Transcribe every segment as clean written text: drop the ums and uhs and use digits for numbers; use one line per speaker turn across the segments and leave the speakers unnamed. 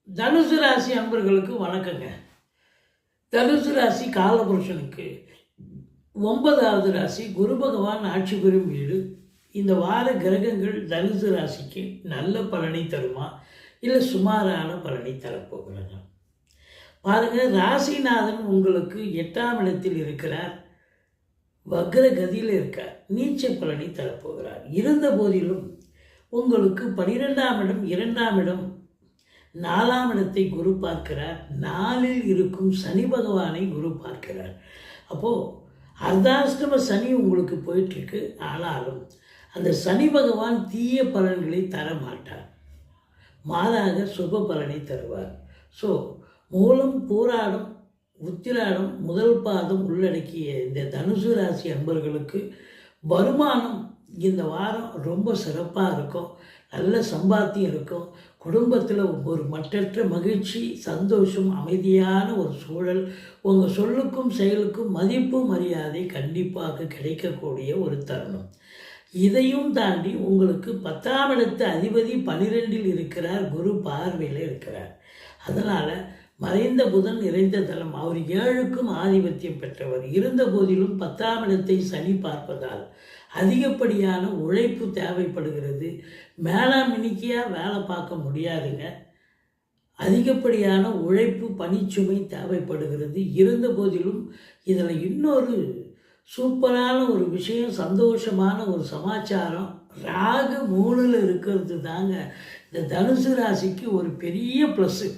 தனுசு ராசி அன்பர்களுக்கு வணக்கங்க. தனுசு ராசி காலபுருஷனுக்கு 9வது ராசி. குரு பகவான் ஆட்சி பெறும் வீடு. இந்த வார கிரகங்கள் தனுசு ராசிக்கு நல்ல பலனை தருமா, இல்லை சுமாரான பலனை தரப்போகிறாங்க? பாருங்கள், ராசிநாதன் உங்களுக்கு 8ஆம் இடத்தில் இருக்கிறார், வக்ர கதியில் இருக்கார், நீச்ச பலனை தரப்போகிறார். இருந்த போதிலும் உங்களுக்கு 12ஆம் இடம், 2ஆம் இடம், 4ஆம் இடத்தை குரு பார்க்கிறார். 4இல் இருக்கும் சனி பகவானை குரு பார்க்கிறார். அப்போது அர்த்தாஷ்டம சனி உங்களுக்கு போயிட்டுருக்கு. ஆனாலும் அந்த சனி பகவான் தீய பலன்களை தர மாட்டார், மாறாக சுப பலனை தருவார். ஸோ மூலம், பூராடம், உத்திராடம், முதல் பாதம் உள்ளடக்கிய இந்த தனுசு ராசி அன்பர்களுக்கு வருமானம் இந்த வாரம் ரொம்ப சிறப்பாக இருக்கும். நல்ல சம்பாத்தியம் இருக்கும். குடும்பத்தில் ஒரு மற்றற்ற மகிழ்ச்சி, சந்தோஷம், அமைதியான ஒரு சூழல், உங்கள் சொல்லுக்கும் செயலுக்கும் மதிப்பு மரியாதை கண்டிப்பாக கிடைக்கக்கூடிய ஒரு தருணம். இதையும் தாண்டி உங்களுக்கு 10ஆம் இடத்து அதிபதி 12இல் இருக்கிறார், குரு பார்வையில் இருக்கிறார். அதனால் மறைந்த புதன் நிறைந்த தலம், அவர் 7க்கும் ஆதிபத்தியம் பெற்றவர். இருந்த போதிலும் 10ஆம் இடத்தை சனி பார்ப்பதால் அதிகப்படியான உழைப்பு தேவைப்படுகிறது. மேலாமினிக்கையாக வேலை பார்க்க முடியாதுங்க. அதிகப்படியான உழைப்பு, பணிச்சுமை தேவைப்படுகிறது. இருந்த போதிலும் இதில் இன்னொரு சூப்பரான ஒரு விஷயம், சந்தோஷமான ஒரு சமாச்சாரம், ராகு 3ல் இருக்கிறது தாங்க இந்த தனுசு ராசிக்கு ஒரு பெரிய ப்ளஸ்ஸு.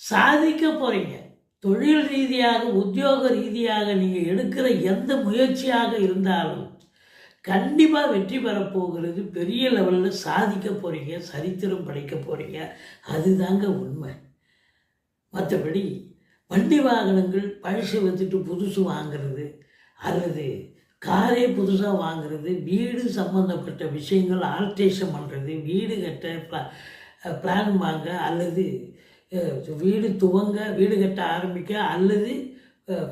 சாதிக்க போகிறீங்க. தொழில் ரீதியாக, உத்தியோக ரீதியாக நீங்கள் எடுக்கிற எந்த முயற்சியாக இருந்தாலும் கண்டிப்பாக வெற்றி பெறப்போகிறது. பெரிய லெவலில் சாதிக்க போகிறீங்க, சரித்திரம் படைக்க போகிறீங்க. அதுதாங்க உண்மை. மற்றபடி வண்டி வாகனங்கள் பழசு விற்றுட்டு புதுசு வாங்கிறது, அல்லது காரே புதுசாக வாங்கிறது, வீடு சம்மந்தப்பட்ட விஷயங்கள் ஆல்ட்ரேஷன் பண்ணுறது, வீடு கட்ட பிளான் வாங்க, அல்லது வீடு துவங்க, வீடு கட்ட ஆரம்பிக்க, அல்லது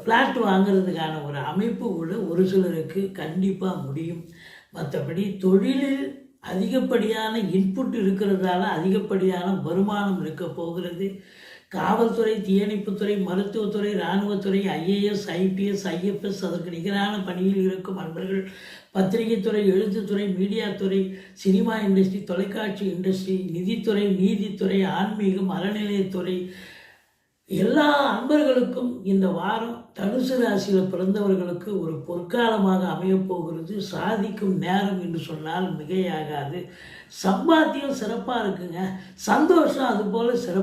ஃப்ளாட் வாங்கிறதுக்கான ஒரு அமைப்பு கூட ஒரு சிலருக்கு கண்டிப்பாக முடியும். மற்றபடி தொழிலில் அதிகப்படியான இன்புட் இருக்கிறதால அதிகப்படியான வருமானம் இருக்க போகிறது. காவல்துறை, தீயணைப்புத்துறை, மருத்துவத்துறை, இராணுவத்துறை, ஐஏஎஸ், ஐபிஎஸ், ஐஎஃப்எஸ், அதற்கு நிகரான பணியில் இருக்கும் அன்பர்கள், பத்திரிகைத்துறை, எழுத்துத்துறை, மீடியாத்துறை, சினிமா இண்டஸ்ட்ரி, தொலைக்காட்சி இண்டஸ்ட்ரி, நிதித்துறை, நீதித்துறை, ஆன்மீகம், அறநிலையத்துறை, எல்லா அன்பர்களுக்கும் இந்த வாரம் தனுசு ராசியில் பிறந்தவர்களுக்கு ஒரு பொற்காலமாக அமையப்போகிறது. சாதிக்கும் நேரம் என்று சொன்னால் மிகையாகாது. சம்பாத்தியம் சிறப்பாக இருக்குங்க. சந்தோஷம் அதுபோல் சிறப்பு.